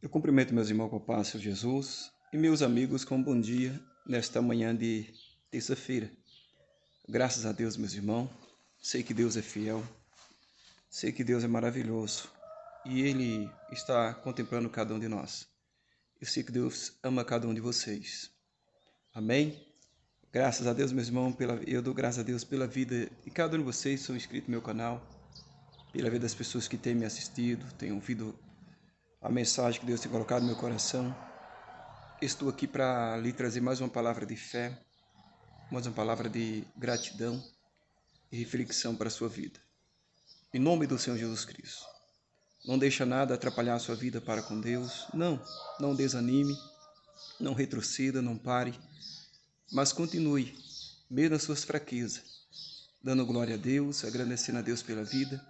Eu cumprimento meus irmãos com a paz, Senhor Jesus, e meus amigos com um bom dia nesta manhã de terça-feira. Graças a Deus, meus irmãos, sei que Deus é fiel, sei que Deus é maravilhoso e Ele está contemplando cada um de nós. Eu sei que Deus ama cada um de vocês. Amém? Graças a Deus, meus irmãos, eu dou graças a Deus pela vida de cada um de vocês que são inscritos no meu canal, pela vida das pessoas que têm me assistido, têm ouvido a mensagem que Deus tem colocado no meu coração. Estou aqui para lhe trazer mais uma palavra de fé, mais uma palavra de gratidão e reflexão para a sua vida. Em nome do Senhor Jesus Cristo. Não deixa nada atrapalhar a sua vida para com Deus. Não desanime, não retroceda, não pare, mas continue, mesmo nas suas fraquezas, dando glória a Deus, agradecendo a Deus pela vida,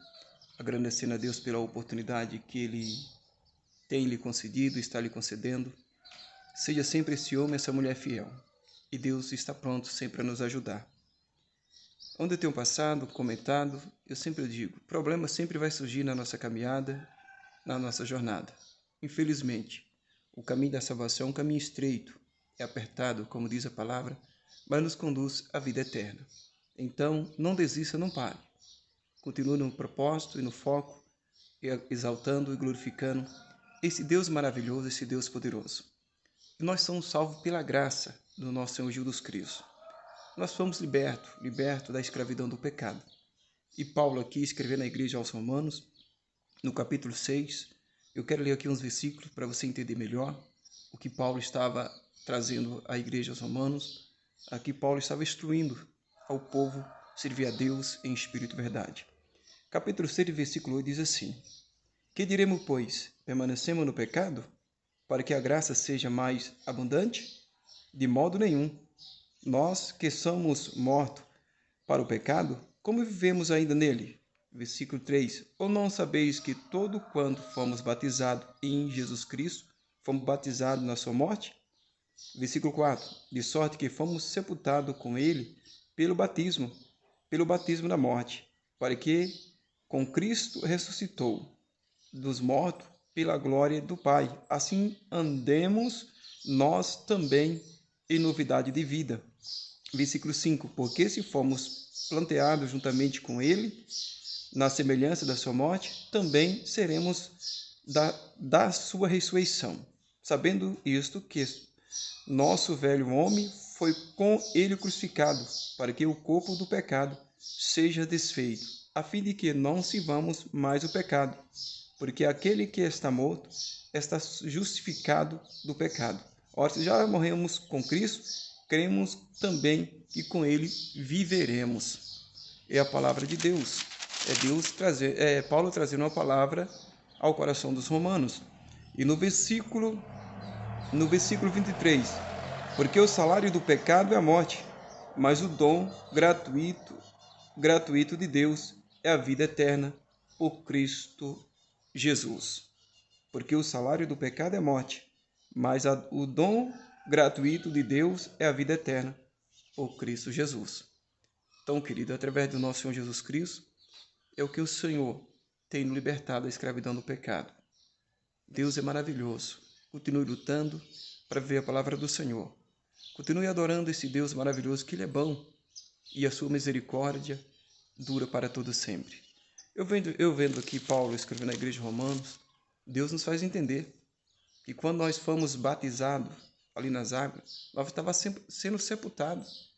agradecendo a Deus pela oportunidade que Ele tem lhe concedido, está lhe concedendo. Seja sempre esse homem, essa mulher fiel. E Deus está pronto sempre a nos ajudar. Onde eu tenho passado, comentado, eu sempre digo, problema sempre vai surgir na nossa caminhada, na nossa jornada. Infelizmente, o caminho da salvação é um caminho estreito, é apertado, como diz a palavra, mas nos conduz à vida eterna. Então, não desista, não pare. Continue no propósito e no foco, exaltando e glorificando esse Deus maravilhoso, esse Deus poderoso. E nós somos salvos pela graça do nosso Senhor Jesus Cristo. Nós fomos libertos da escravidão do pecado. E Paulo aqui, escrevendo na igreja aos Romanos, no capítulo 6, eu quero ler aqui uns versículos para você entender melhor o que Paulo estava trazendo à igreja aos Romanos. Aqui Paulo estava instruindo ao povo servir a Deus em espírito e verdade. Capítulo 6, versículo 8 diz assim: Que diremos, pois? Permanecemos no pecado, para que a graça seja mais abundante? De modo nenhum. Nós que somos mortos para o pecado, como vivemos ainda nele? Versículo 3. Ou não sabeis que todo quanto fomos batizados em Jesus Cristo, fomos batizados na sua morte? Versículo 4. De sorte que fomos sepultados com ele pelo batismo da morte, para que com Cristo ressuscitou dos mortos pela glória do Pai. Assim andemos nós também em novidade de vida. Versículo 5. Porque se fomos planteados juntamente com ele, na semelhança da sua morte, também seremos da sua ressurreição. Sabendo isto, que nosso velho homem foi com ele crucificado, para que o corpo do pecado seja desfeito, a fim de que não sirvamos mais o pecado. Porque aquele que está morto está justificado do pecado. Ora, se já morremos com Cristo, cremos também que com ele viveremos. É a palavra de Deus. Paulo trazendo uma palavra ao coração dos romanos. E no versículo 23, porque o salário do pecado é a morte, mas o dom gratuito de Deus é a vida eterna por Cristo Jesus. Porque o salário do pecado é morte, mas o dom gratuito de Deus é a vida eterna por Cristo Jesus. Então, querido, através do nosso Senhor Jesus Cristo, é o que o Senhor tem nos libertado da escravidão do pecado. Deus é maravilhoso. Continue lutando para ver a palavra do Senhor. Continue adorando esse Deus maravilhoso, que Ele é bom e a sua misericórdia dura para todo sempre. Eu vendo aqui Paulo escrevendo na igreja de Romanos, Deus nos faz entender que quando nós fomos batizados ali nas águas, nós estávamos sendo sepultados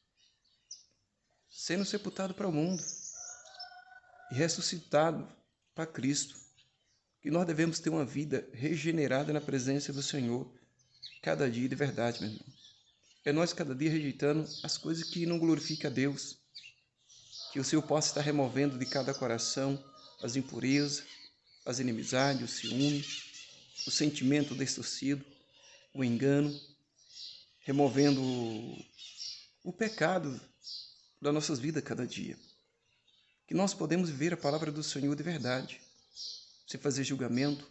para o mundo e ressuscitado para Cristo. Que nós devemos ter uma vida regenerada na presença do Senhor cada dia de verdade, meu irmão. É nós cada dia rejeitando as coisas que não glorificam a Deus. Que o Senhor possa estar removendo de cada coração as impurezas, as inimizades, o ciúme, o sentimento distorcido, o engano, removendo o pecado das nossas vidas cada dia. Que nós podemos viver a palavra do Senhor de verdade, sem fazer julgamento,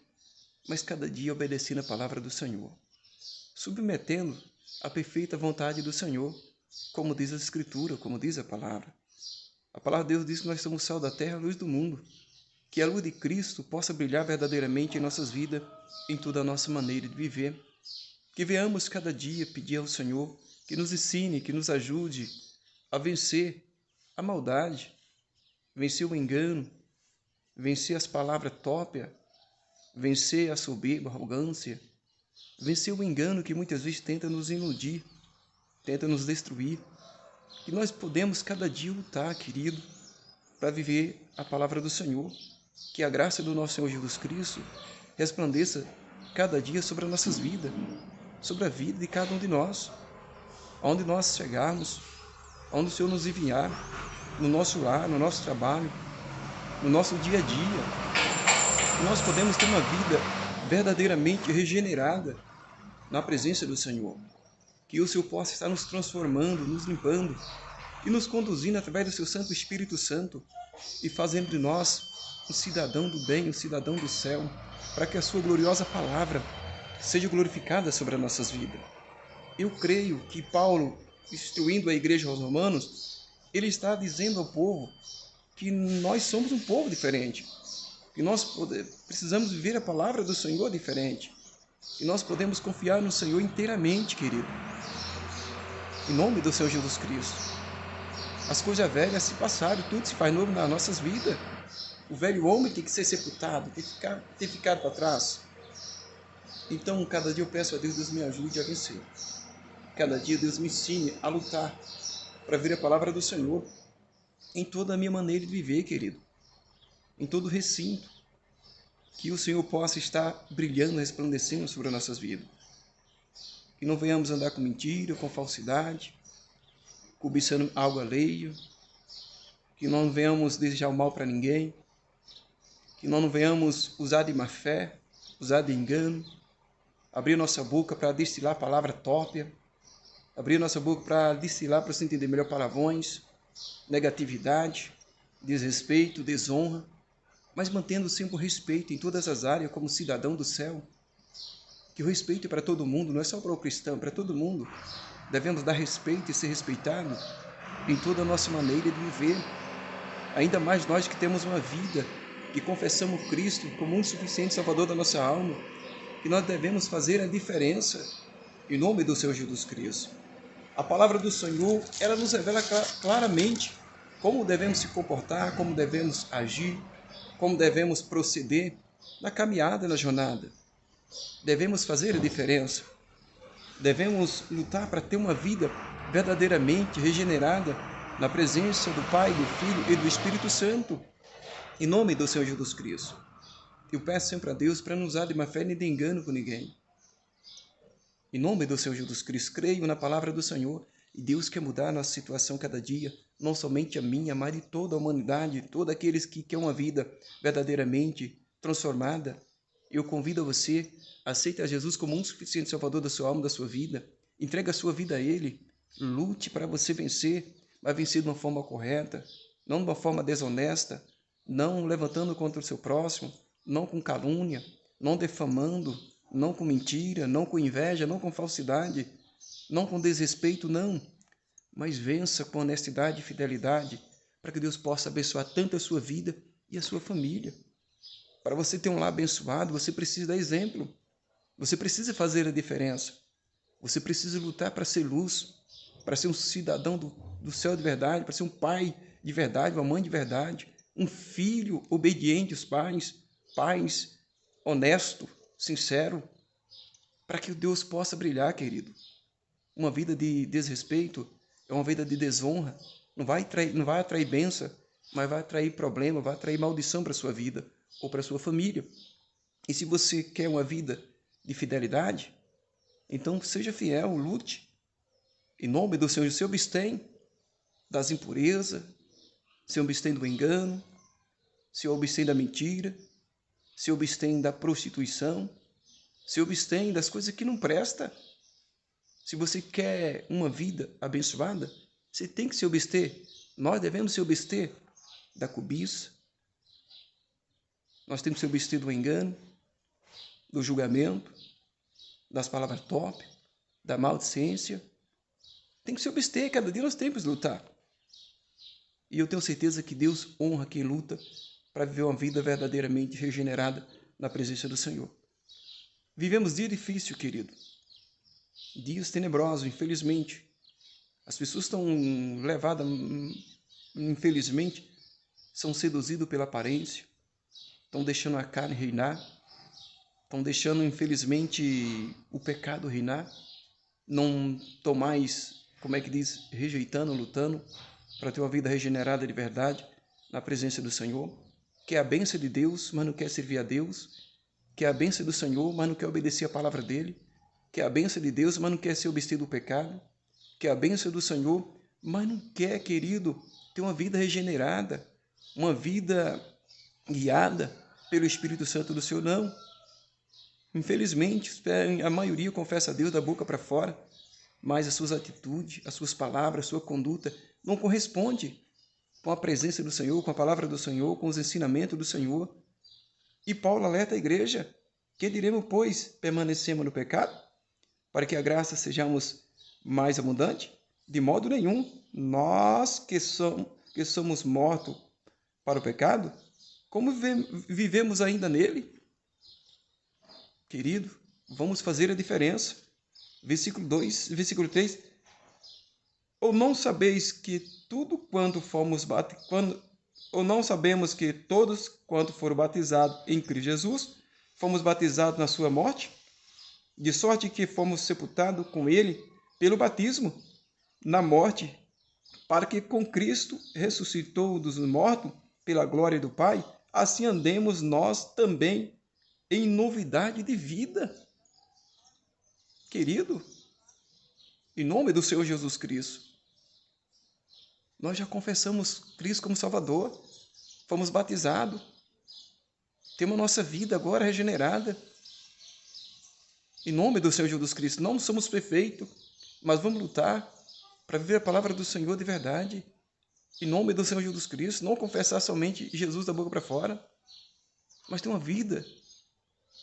mas cada dia obedecendo a palavra do Senhor, submetendo a perfeita vontade do Senhor, como diz a Escritura, como diz a palavra. A palavra de Deus diz que nós somos o sal da terra, a luz do mundo. que a luz de Cristo possa brilhar verdadeiramente em nossas vidas, em toda a nossa maneira de viver. Que venhamos cada dia pedir ao Senhor que nos ensine, que nos ajude a vencer a maldade, vencer o engano, vencer as palavras tópias, vencer a soberba, a arrogância, vencer o engano que muitas vezes tenta nos iludir, tenta nos destruir. Que nós podemos cada dia lutar, querido, para viver a palavra do Senhor. Que a graça do nosso Senhor Jesus Cristo resplandeça cada dia sobre as nossas vidas, sobre a vida de cada um de nós. Onde nós chegarmos, onde o Senhor nos enviar, no nosso lar, no nosso trabalho, no nosso dia a dia, nós podemos ter uma vida verdadeiramente regenerada na presença do Senhor. Que o Senhor possa estar nos transformando, nos limpando e nos conduzindo através do seu Santo Espírito Santo e fazendo de nós um cidadão do bem, um cidadão do céu, para que a sua gloriosa palavra seja glorificada sobre as nossas vidas. Eu creio que Paulo, instruindo a igreja aos romanos, ele está dizendo ao povo que nós somos um povo diferente, que nós precisamos viver a palavra do Senhor diferente, que nós podemos confiar no Senhor inteiramente, querido. Em nome do Senhor Jesus Cristo. As coisas velhas se passaram, tudo se faz novo nas nossas vidas. O velho homem tem que ser sepultado, tem que ficar para trás. Então, cada dia eu peço a Deus, Deus me ajude a vencer. Cada dia Deus me ensine a lutar para ver a palavra do Senhor em toda a minha maneira de viver, querido. Em todo o recinto. Que o Senhor possa estar brilhando, resplandecendo sobre as nossas vidas. Que não venhamos andar com mentira, com falsidade, cobiçando algo alheio. Que não venhamos desejar o mal para ninguém. Que nós não venhamos usar de má fé, usar de engano, abrir nossa boca para destilar a palavra tópia, abrir nossa boca para destilar, para você entender melhor, palavrões, negatividade, desrespeito, desonra, mas mantendo sempre o respeito em todas as áreas como cidadão do céu. Que o respeito é para todo mundo, não é só para o cristão, para todo mundo. Devemos dar respeito e ser respeitado em toda a nossa maneira de viver. Ainda mais nós que temos uma vida, que confessamos Cristo como um suficiente Salvador da nossa alma, que nós devemos fazer a diferença em nome do Senhor Jesus Cristo. A palavra do Senhor, ela nos revela claramente como devemos se comportar, como devemos agir, como devemos proceder na caminhada, na jornada. Devemos fazer a diferença. Devemos lutar para ter uma vida verdadeiramente regenerada na presença do Pai, do Filho e do Espírito Santo. Em nome do Senhor Jesus Cristo. Eu peço sempre a Deus para não usar de má fé nem de engano com ninguém. Em nome do Senhor Jesus Cristo, creio na palavra do Senhor e Deus quer mudar a nossa situação cada dia, não somente a minha, mas de toda a humanidade, todos aqueles que querem uma vida verdadeiramente transformada. Eu convido a você, aceite a Jesus como um suficiente Salvador da sua alma, da sua vida, entregue a sua vida a Ele, lute para você vencer, mas vencer de uma forma correta, não de uma forma desonesta, não levantando contra o seu próximo, não com calúnia, não defamando, não com mentira, não com inveja, não com falsidade, não com desrespeito, não. Mas vença com honestidade e fidelidade, para que Deus possa abençoar tanto a sua vida e a sua família. Para você ter um lar abençoado, você precisa dar exemplo. Você precisa fazer a diferença. Você precisa lutar para ser luz, para ser um cidadão do céu de verdade, para ser um pai de verdade, uma mãe de verdade, um filho obediente aos pais honesto, sincero, para que Deus possa brilhar, querido. Uma vida de desrespeito é uma vida de desonra. Não vai atrair bênção, mas vai atrair problema, vai atrair maldição para a sua vida ou para a sua família. E se você quer uma vida de fidelidade, então seja fiel, lute. Em nome do Senhor, se abstém das impurezas, se abstém do engano, se abstém da mentira, se abstém da prostituição, se abstém das coisas que não prestam. Se você quer uma vida abençoada, você tem que se abster. Nós devemos se abster da cobiça. Nós temos que se abster do engano, do julgamento, das palavras top, da maldicência. Tem que se abster, cada dia nós temos que lutar. E eu tenho certeza que Deus honra quem luta para viver uma vida verdadeiramente regenerada na presença do Senhor. Vivemos dia difícil, querido. Dias tenebrosos, infelizmente. As pessoas estão levadas, infelizmente, são seduzidas pela aparência, estão deixando a carne reinar, estão deixando, infelizmente, o pecado reinar, não estão mais, rejeitando, lutando para ter uma vida regenerada de verdade na presença do Senhor, quer a bênção de Deus, mas não quer servir a Deus, quer a bênção do Senhor, mas não quer obedecer a palavra dele, quer a bênção de Deus, mas não quer ser obstado do pecado, quer a bênção do Senhor, mas não quer, querido, ter uma vida regenerada, uma vida guiada pelo Espírito Santo do Senhor, não. Infelizmente, a maioria confessa a Deus da boca para fora, mas as suas atitudes, as suas palavras, a sua conduta não corresponde com a presença do Senhor, com a palavra do Senhor, com os ensinamentos do Senhor. E Paulo alerta a igreja: que diremos, pois, permanecemos no pecado, para que a graça sejamos mais abundante? De modo nenhum. Nós que somos mortos para o pecado, como vivemos ainda nele? Querido, vamos fazer a diferença. Versículo 3. Ou não sabeis que não sabemos que todos quanto foram batizados em Cristo Jesus, fomos batizados na sua morte? De sorte que fomos sepultados com ele pelo batismo na morte, para que com Cristo ressuscitou dos mortos pela glória do Pai, assim andemos nós também em novidade de vida. Querido, em nome do Senhor Jesus Cristo, nós já confessamos Cristo como Salvador, fomos batizados, temos a nossa vida agora regenerada. Em nome do Senhor Jesus Cristo, não somos perfeitos, mas vamos lutar para viver a palavra do Senhor de verdade. Em nome do Senhor Jesus Cristo, não confessar somente Jesus da boca para fora, mas ter uma vida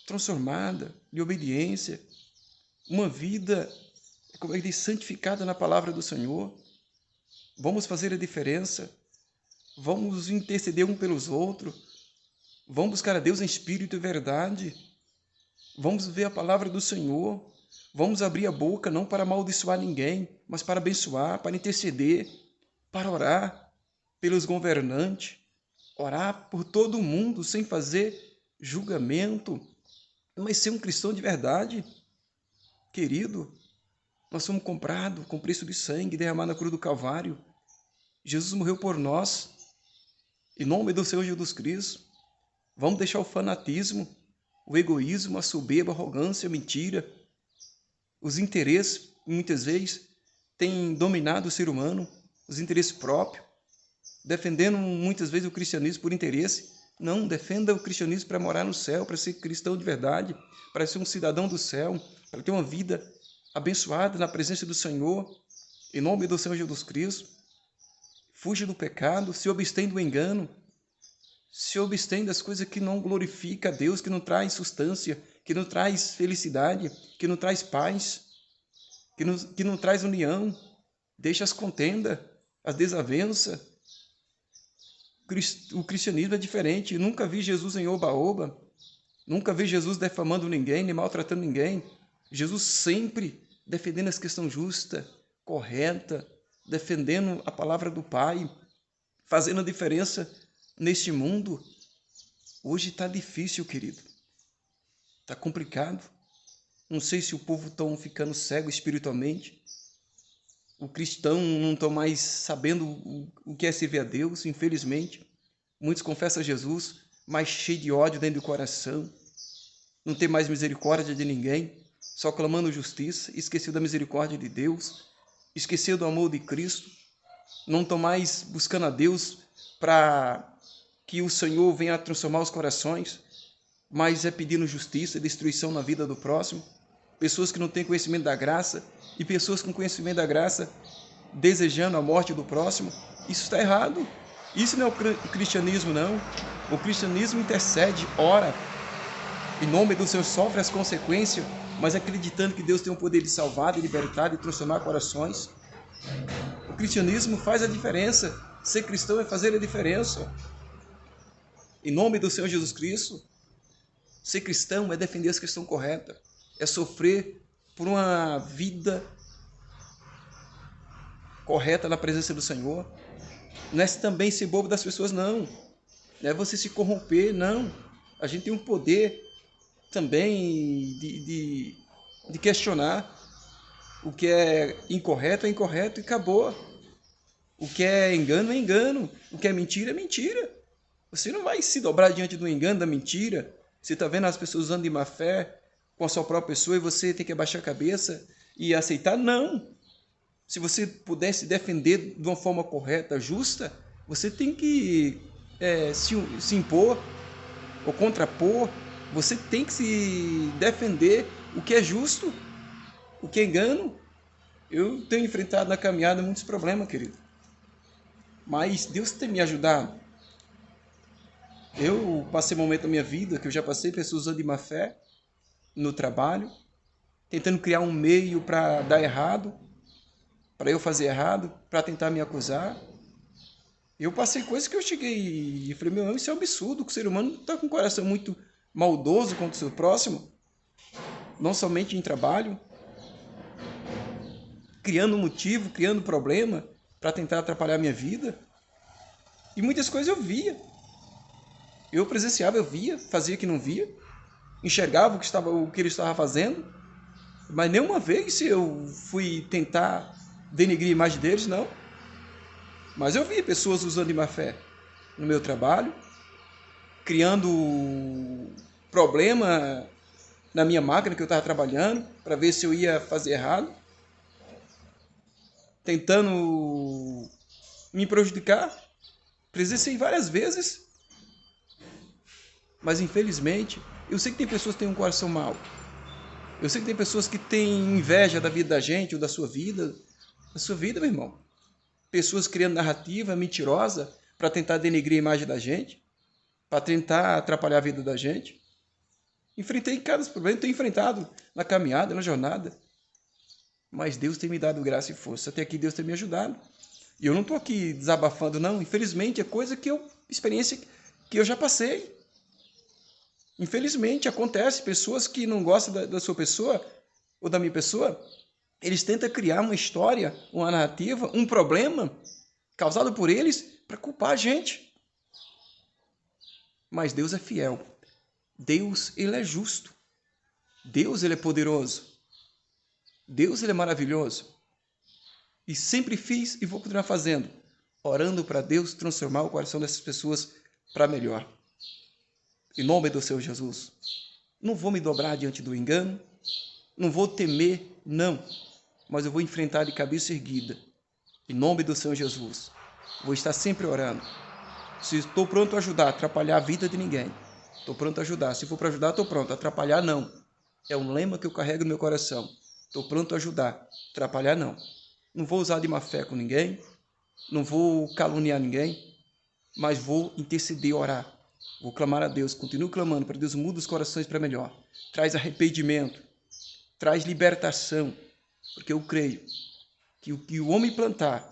transformada, de obediência, uma vida, santificada na palavra do Senhor. Vamos fazer a diferença, vamos interceder um pelos outros, vamos buscar a Deus em espírito e verdade, vamos ver a palavra do Senhor, vamos abrir a boca não para amaldiçoar ninguém, mas para abençoar, para interceder, para orar pelos governantes, orar por todo mundo sem fazer julgamento, mas ser um cristão de verdade. Querido, nós somos comprados com preço de sangue derramado na cruz do Calvário. Jesus morreu por nós. Em nome do Senhor Jesus Cristo, vamos deixar o fanatismo, o egoísmo, a soberba, a arrogância, a mentira, os interesses, muitas vezes, têm dominado o ser humano, os interesses próprios, defendendo muitas vezes o cristianismo por interesse. Não, defenda o cristianismo para morar no céu, para ser cristão de verdade, para ser um cidadão do céu, para ter uma vida abençoada na presença do Senhor, em nome do Senhor Jesus Cristo. Fuja do pecado, se abstém do engano, se abstém das coisas que não glorificam a Deus, que não traz substância, que não traz felicidade, que não traz paz, que não traz união. Deixa as contendas, as desavenças. O cristianismo é diferente. Eu nunca vi Jesus em oba-oba, nunca vi Jesus defamando ninguém, nem maltratando ninguém. Jesus sempre defendendo as questões justas, corretas, defendendo a palavra do Pai, fazendo a diferença neste mundo. Hoje está difícil, querido. Está complicado. Não sei se o povo está ficando cego espiritualmente. O cristão não está mais sabendo o que é servir a Deus, infelizmente. Muitos confessam a Jesus, mas cheio de ódio dentro do coração. Não tem mais misericórdia de ninguém, só clamando justiça, esqueceu da misericórdia de Deus, esqueceu do amor de Cristo. Não estão mais buscando a Deus para que o Senhor venha a transformar os corações, mas é pedindo justiça e destruição na vida do próximo. Pessoas que não têm conhecimento da graça e pessoas com conhecimento da graça desejando a morte do próximo. Isso está errado. Isso não é o cristianismo, não. O cristianismo intercede, ora, em nome do Senhor, sofre as consequências, mas acreditando que Deus tem o poder de salvar, de libertar, de transformar corações. O cristianismo faz a diferença. Ser cristão é fazer a diferença. Em nome do Senhor Jesus Cristo. Ser cristão é defender a questão correta, é sofrer por uma vida correta na presença do Senhor. Não é também ser bobo das pessoas, não. Não é você se corromper, não. A gente tem um poder também de questionar. O que é incorreto e acabou. O que é engano é engano. O que é mentira é mentira. Você não vai se dobrar diante do engano, da mentira. Você está vendo as pessoas usando de má fé com a sua própria pessoa e você tem que abaixar a cabeça e aceitar? Não. Se você pudesse defender de uma forma correta, justa, você tem que se impor ou contrapor. Você tem que se defender o que é justo, o que é engano. Eu tenho enfrentado na caminhada muitos problemas, querido. Mas Deus tem me ajudado. Eu passei um momento da minha vida que eu já passei, pessoas usando de má fé no trabalho, tentando criar um meio para dar errado, para eu fazer errado, para tentar me acusar. Eu passei coisas que eu cheguei e falei, meu, isso é um absurdo, que o ser humano está com um coração muito maldoso contra o seu próximo, não somente em trabalho, criando motivo, criando problema para tentar atrapalhar a minha vida. E muitas coisas eu via. Eu presenciava, eu via, fazia que não via, enxergava o que ele estava fazendo, mas nenhuma vez eu fui tentar denegrir a imagem deles, não. Mas eu vi pessoas usando de má fé no meu trabalho, criando problema na minha máquina que eu estava trabalhando, para ver se eu ia fazer errado, tentando me prejudicar. Presenciei várias vezes, mas infelizmente, eu sei que tem pessoas que têm um coração mau. Eu sei que tem pessoas que têm inveja da vida da gente ou da sua vida. Da sua vida, meu irmão. Pessoas criando narrativa mentirosa para tentar denegrir a imagem da gente, para tentar atrapalhar a vida da gente. Enfrentei cada problema, tenho enfrentado na caminhada, na jornada. Mas Deus tem me dado graça e força. Até aqui Deus tem me ajudado. E eu não estou aqui desabafando, não. Infelizmente, é coisa experiência que eu já passei. Infelizmente, acontece, pessoas que não gostam da sua pessoa ou da minha pessoa, eles tentam criar uma história, uma narrativa, um problema causado por eles para culpar a gente. Mas Deus é fiel. Deus, ele é justo. Deus, ele é poderoso. Deus, ele é maravilhoso. E sempre fiz e vou continuar fazendo, orando para Deus transformar o coração dessas pessoas para melhor. Em nome do Senhor Jesus. Não vou me dobrar diante do engano, não vou temer, não, mas eu vou enfrentar de cabeça erguida. Em nome do Senhor Jesus. Vou estar sempre orando. Se estou pronto a ajudar, atrapalhar a vida de ninguém, estou pronto a ajudar. Se for para ajudar, estou pronto. Atrapalhar, não. É um lema que eu carrego no meu coração. Estou pronto a ajudar. Atrapalhar, não. Não vou usar de má fé com ninguém, não vou caluniar ninguém, mas vou interceder, orar. Vou clamar a Deus, continuo clamando para Deus, muda os corações para melhor. Traz arrependimento, traz libertação, porque eu creio que o que o homem plantar,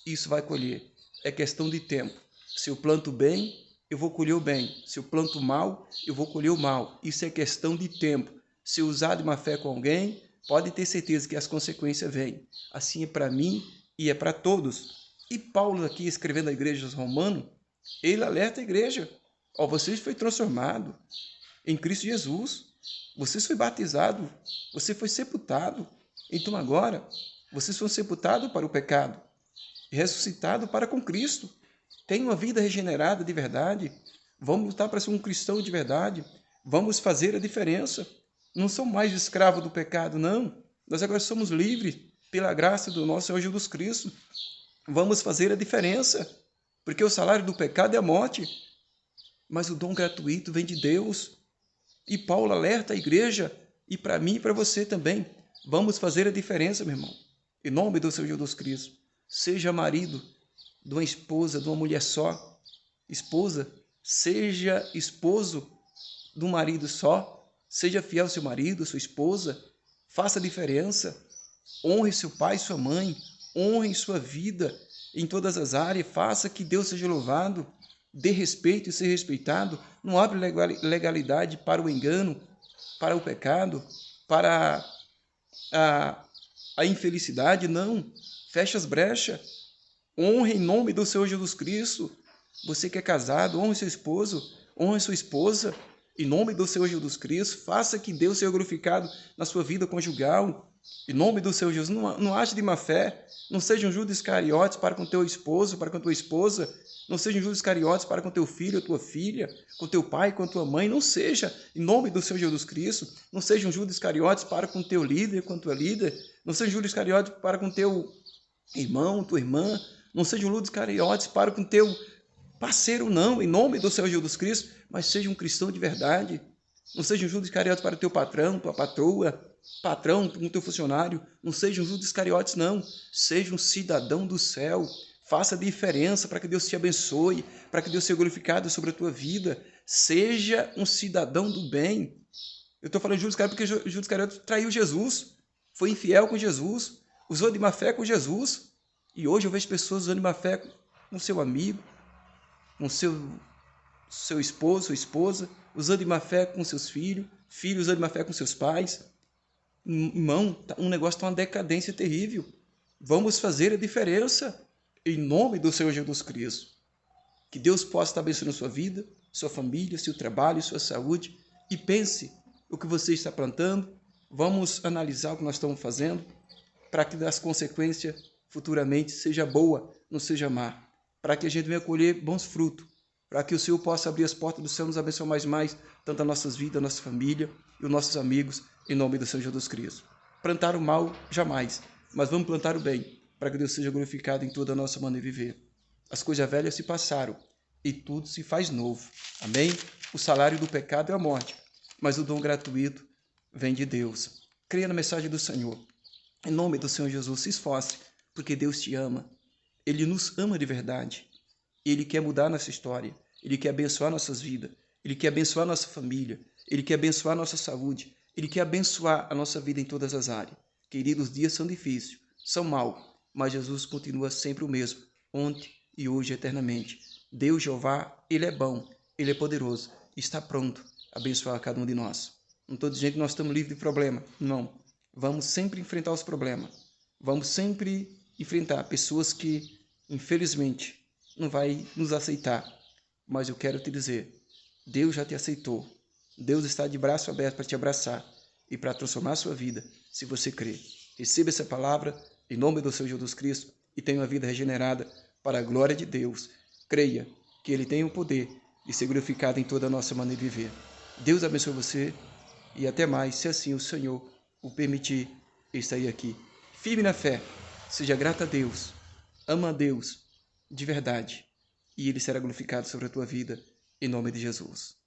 isso vai colher. É questão de tempo. Se eu planto bem, eu vou colher o bem. Se eu planto mal, eu vou colher o mal. Isso é questão de tempo. Se eu usar de má fé com alguém, pode ter certeza que as consequências vêm. Assim é para mim e é para todos. E Paulo aqui, escrevendo à igreja dos Romanos, ele alerta a igreja. Ó, vocês foi transformado em Cristo Jesus. Vocês foi batizado. Você foi sepultado. Então agora, vocês foram sepultados para o pecado. E ressuscitados para com Cristo. Tem uma vida regenerada de verdade. Vamos lutar para ser um cristão de verdade. Vamos fazer a diferença. Não somos mais escravos do pecado, não. Nós agora somos livres pela graça do nosso Senhor Jesus Cristo. Vamos fazer a diferença. Porque o salário do pecado é a morte. Mas o dom gratuito vem de Deus. E Paulo alerta a igreja, e para mim e para você também. Vamos fazer a diferença, meu irmão. Em nome do Senhor Jesus Cristo. Seja marido de uma esposa, de uma mulher só. Esposa, seja esposo de um marido só. Seja fiel ao seu marido, sua esposa. Faça a diferença. Honre seu pai e sua mãe. Honre sua vida em todas as áreas. Faça que Deus seja louvado. dê respeito e ser respeitado, não abre legalidade para o engano, para o pecado, para a infelicidade, não. Fecha as brechas. Honre em nome do Senhor Jesus Cristo. Você que é casado, honre seu esposo, honre sua esposa, em nome do Senhor Jesus Cristo. Faça que Deus seja glorificado na sua vida conjugal. Em nome do Senhor Jesus, não age de má fé. Não sejam Judas Iscariotes para com teu esposo, para com tua esposa. Não sejam Judas Iscariotes para com teu filho ou tua filha, com teu pai, com tua mãe. Não seja, em nome do Senhor Jesus Cristo. Não sejam Judas Iscariotes para com teu líder, com tua líder. Não sejam Judas Iscariotes para com teu irmão, tua irmã. Não sejam Judas Iscariotes para com teu parceiro, não, em nome do Senhor Jesus Cristo, mas seja um cristão de verdade. Não seja um Judas Iscariotes para o teu patrão, tua patroa, patrão, com o teu funcionário. Não seja um Judas Iscariotes, não. Seja um cidadão do céu. Faça diferença para que Deus te abençoe, para que Deus seja glorificado sobre a tua vida. Seja um cidadão do bem. Eu estou falando de Judas Iscariotes porque Judas Iscariotes traiu Jesus, foi infiel com Jesus, usou de má fé com Jesus. E hoje eu vejo pessoas usando de má fé com seu amigo, com seu esposo, sua esposa, usando de má fé com seus filhos, filhos usando de má fé com seus pais. Irmão, um negócio está uma decadência terrível. Vamos fazer a diferença em nome do Senhor Jesus Cristo. Que Deus possa estar abençoando a sua vida, sua família, seu trabalho, sua saúde. E pense o que você está plantando. Vamos analisar o que nós estamos fazendo para que as consequências futuramente seja boa, não seja má. Para que a gente venha colher bons frutos, para que o Senhor possa abrir as portas do céu, nos abençoar mais, tanto as nossas vidas, a nossa família e os nossos amigos, em nome do Senhor Jesus Cristo. Plantar o mal, jamais, mas vamos plantar o bem, para que Deus seja glorificado em toda a nossa maneira de viver. As coisas velhas se passaram e tudo se faz novo. Amém? O salário do pecado é a morte, mas o dom gratuito vem de Deus. Creia na mensagem do Senhor. Em nome do Senhor Jesus, se esforce, porque Deus te ama. Ele nos ama de verdade. Ele quer mudar nossa história. Ele quer abençoar nossas vidas. Ele quer abençoar nossa família. Ele quer abençoar nossa saúde. Ele quer abençoar a nossa vida em todas as áreas. Queridos, os dias são difíceis, são maus, mas Jesus continua sempre o mesmo, ontem e hoje eternamente. Deus Jeová, Ele é bom, Ele é poderoso, está pronto a abençoar cada um de nós. Não estou dizendo que nós estamos livres de problema, não. Vamos sempre enfrentar os problemas. Vamos sempre enfrentar pessoas que, infelizmente, não vai nos aceitar. Mas eu quero te dizer, Deus já te aceitou. Deus está de braço aberto para te abraçar e para transformar a sua vida, se você crer. Receba essa palavra em nome do Senhor Jesus Cristo e tenha uma vida regenerada para a glória de Deus. Creia que Ele tem o poder de ser glorificado em toda a nossa maneira de viver. Deus abençoe você e até mais, se assim o Senhor o permitir, estar aqui. Firme na fé, seja grato a Deus, ama a Deus de verdade e Ele será glorificado sobre a tua vida, em nome de Jesus.